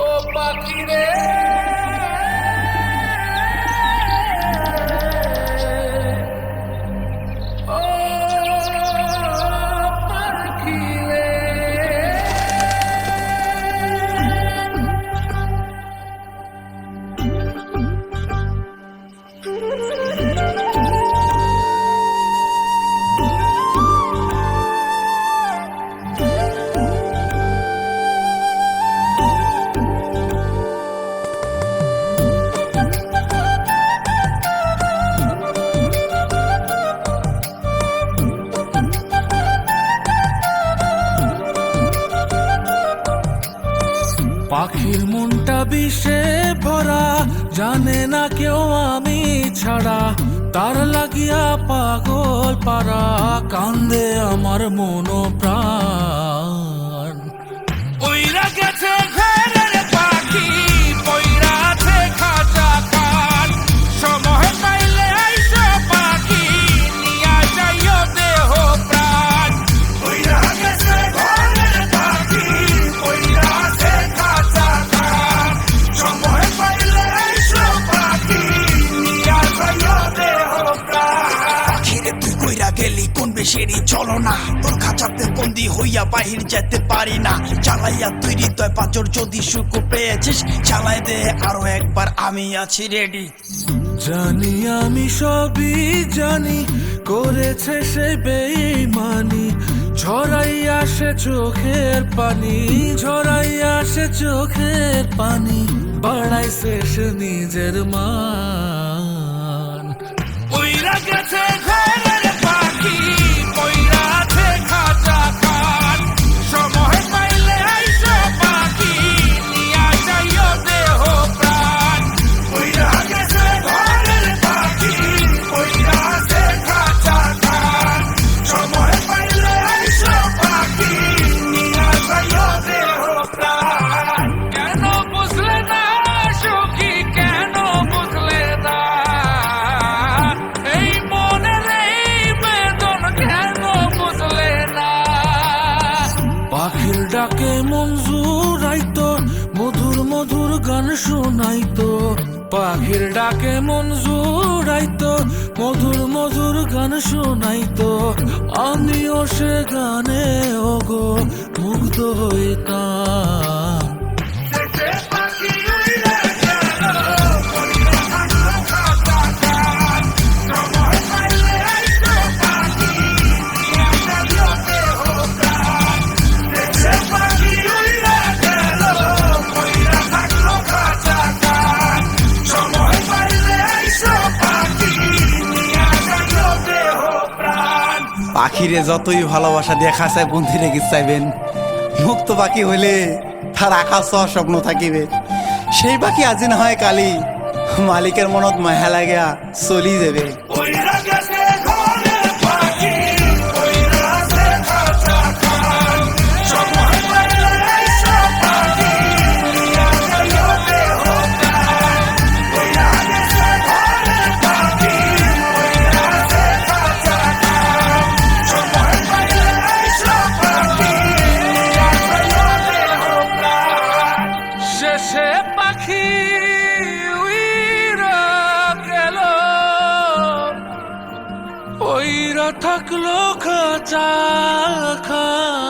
ও পাখি রে ও পাখি রে পাখির মনটা বিষে ভরা, জানে না কেউ আমি ছাড়া, তার লাগিয়া পাগল পারা, কান্দে আমার মন প্রাণ। ওইরা গেছে ঘরের পাখি, পইরা আছে খাঁচা খান, সময় পাইলে আইসো পাখি, নিয়া যাইও দেহ প্রাণ। ওইরা গেছে ঘরের পাখি, পইরা আছে খাঁচা খান, সময় পাইলে আইসো পাখি, নিয়া যাইও দেহ প্রাণ। পাখিরে তুই কইরা গেলি কোন বেশেরই চলো না, তোর খাঁচাতে বন্দি হইয়া বাহির যেতে পারি না। চালাইয়া তুই হৃদয় পাঁচর, যদি সুখ পেয়েছিস চালাই দে আরো একবার, আমি আছি রেডি। জানি আমি সবই জানি, করেছে সে বেঈমানি, ঝরাইয়া সে চোখের পানি, ঝরাইয়া সে চোখের পানি, বাড়াইছে সে নিজের মান। ওইরা গেছে ঘরের পাখি, পইরা আছে খাঁচা খান, সময় পাইলে আইসো পাখি, নিয়া যাইও দেহ প্রাণ। ওইরা গেছে ঘরের পাখি, পইরা আছে খাঁচা খান, সময় পাইলে আইসো পাখি, নিয়া যাইও দেহ প্রাণ। কেন বুঝলে না সখী, কেন বুঝলে না এই মনের এই বেদন, কেন বুঝলে না? পাখির ডাকে মন জুড়াইতো, মধুর মধুর গান শোনাইতো, পাখির ডাকে মন জুড়াইতো, মধুর মধুর গান শোনাইতো, আমিও সে গানে ওগো মুগ্ধ হইতাম। পাখিরে যতই ভালোবাসা দিয়ে খাঁচায় বন্দি রেখে চাইবেন, মুক্ত পাখি হইলে তার আকাশ স্বপ্ন থাকিবে। সেই পাখি আজি না হয় কালি, মালিকের মনত মায়া লাগিয়া চলি যাবে। শেষে পাখি উইরা গেল, ওইরা থাকলো খাঁচা খান।